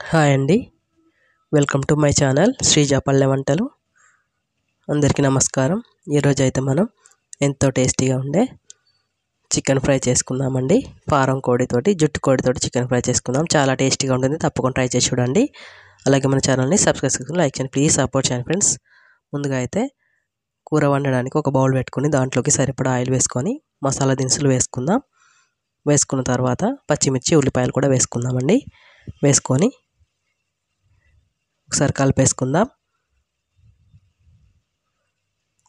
Hi అండి, welcome to my channel Sreeja పల్లె వంటలు. అందరికీ నమస్కారం. ఈరోజు అయితే మనం ఎంతో టేస్టీగా ఉండే చికెన్ ఫ్రై చేసుకుందామండి. ఫారం కోడితోటి, జుట్టు కోడితోటి చికెన్ ఫ్రై చేసుకుందాం. చాలా టేస్టీగా ఉంటుంది, తప్పకుండా ట్రై చేసి చూడండి. అలాగే మన ఛానల్ని సబ్స్క్రైబ్ చేసుకుని లైక్ చేయండి, ప్లీజ్ సపోర్ట్ చేయండి ఫ్రెండ్స్. ముందుగా అయితే కూర వండడానికి ఒక బౌల్ పెట్టుకుని దాంట్లోకి సరిపడా ఆయిల్ వేసుకొని మసాలా దినుసులు వేసుకుందాం. వేసుకున్న తర్వాత పచ్చిమిర్చి, ఉల్లిపాయలు కూడా వేసుకుందామండి. వేసుకొని ఒకసారి కలిపేసుకుందాం.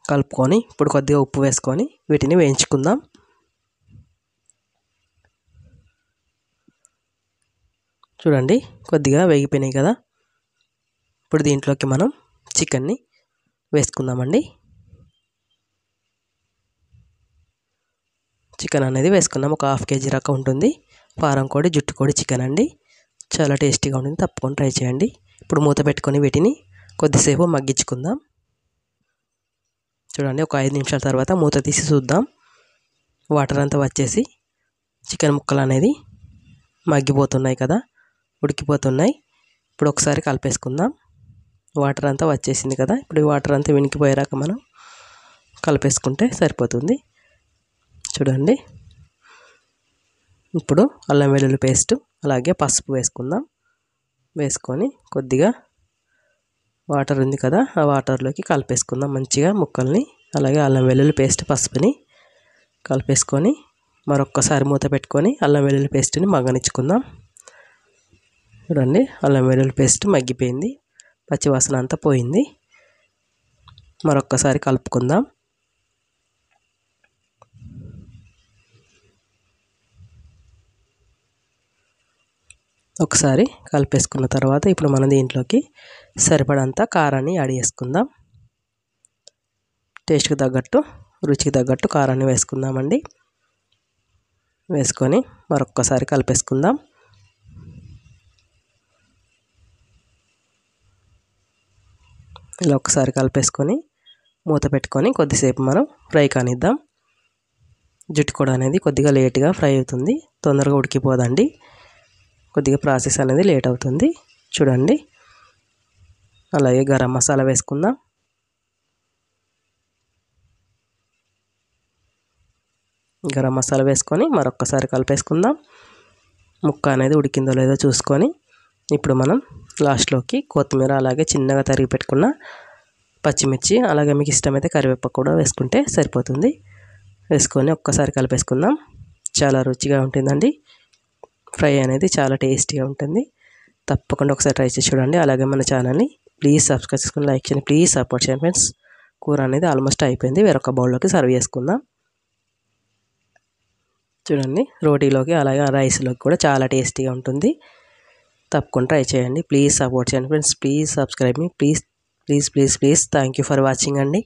కలుపుకొని ఇప్పుడు కొద్దిగా ఉప్పు వేసుకొని వీటిని వేయించుకుందాం. చూడండి, కొద్దిగా వేగిపోయినాయి కదా. ఇప్పుడు దీంట్లోకి మనం చికెన్ని వేసుకుందామండి. చికెన్ అనేది వేసుకుందాం. ఒక 1/2 kg దాకా ఉంటుంది. ఫారం కోడి, జుట్టు కోడి చికెన్ అండి. చాలా టేస్టీగా ఉంటుంది, తప్పకుండా ట్రై చేయండి. ఇప్పుడు మూత పెట్టుకొని వీటిని కొద్దిసేపు మగ్గించుకుందాం. చూడండి, ఒక 5 నిమిషాల తర్వాత మూత తీసి చూద్దాం. వాటర్ అంతా వచ్చేసి చికెన్ ముక్కలు అనేది మగ్గిపోతున్నాయి కదా, ఉడికిపోతున్నాయి. ఇప్పుడు ఒకసారి కలిపేసుకుందాం. వాటర్ అంతా వచ్చేసింది కదా. ఇప్పుడు ఈ వాటర్ అంతా వినికిపోయాక మనం కలిపేసుకుంటే సరిపోతుంది. చూడండి, ఇప్పుడు అల్లం వెల్లుల్లి పేస్ట్ అలాగే పసుపు వేసుకుందాం. వేసుకొని కొద్దిగా వాటర్ ఉంది కదా, ఆ వాటర్లోకి కలిపేసుకుందాం మంచిగా ముక్కల్ని. అలాగే అల్లం వెల్లుల్లి పేస్ట్, పసుపుని కలిపేసుకొని మరొక్కసారి మూత పెట్టుకొని అల్లం వెల్లుల్లి పేస్ట్ని మగ్గనిచ్చుకుందాం. చూడండి, అల్లం వెల్లుల్లి పేస్ట్ మగ్గిపోయింది, పచ్చివాసన అంతా పోయింది. మరొక్కసారి కలుపుకుందాం. ఒకసారి కలిపేసుకున్న తర్వాత ఇప్పుడు మనం దీంట్లోకి సరిపడంత కారాన్ని యాడ్ చేసుకుందాం. టేస్ట్కి తగ్గట్టు, రుచికి తగ్గట్టు కారాన్ని వేసుకుందామండి. వేసుకొని మరొక్కసారి కలిపేసుకుందాం. ఇలా ఒకసారి కలిపేసుకొని మూత పెట్టుకొని కొద్దిసేపు మనం ఫ్రై కానిద్దాం. జుట్టు కూడా అనేది కొద్దిగా లేట్గా ఫ్రై అవుతుంది, తొందరగా ఉడికిపోదండి. కొద్దిగా ప్రాసెస్ అనేది లేట్ అవుతుంది. చూడండి, అలాగే గరం మసాలా వేసుకుందాం. గరం మసాలా వేసుకొని మరొక్కసారి కలిపేసుకుందాం. ముక్క అనేది ఉడికిందో లేదో చూసుకొని ఇప్పుడు మనం లాస్ట్లోకి కొత్తిమీర, అలాగే చిన్నగా తరిగి పెట్టుకున్న పచ్చిమిర్చి, అలాగే మీకు ఇష్టమైతే కరివేపాకు కూడా వేసుకుంటే సరిపోతుంది. వేసుకొని ఒక్కసారి కలిపేసుకుందాం. చాలా రుచిగా ఉంటుందండి. ఫ్రై అనేది చాలా టేస్టీగా ఉంటుంది, తప్పకుండా ఒకసారి ట్రై చేసి చూడండి. అలాగే మన ఛానల్ని ప్లీజ్ సబ్స్క్రైబ్ చేసుకుని లైక్ చేయండి, ప్లీజ్ సపోర్ట్ చేయండి ఫ్రెండ్స్. కూర అనేది ఆల్మోస్ట్ అయిపోయింది, వేరొక బౌల్లోకి సర్వ్ చేసుకుందాం. చూడండి, రోటీలోకి అలాగే రైస్లోకి కూడా చాలా టేస్టీగా ఉంటుంది, తప్పకుండా ట్రై చేయండి. ప్లీజ్ సపోర్ట్ చేయండి friends, please subscribe me, please please please please. Thank you for watching అండి.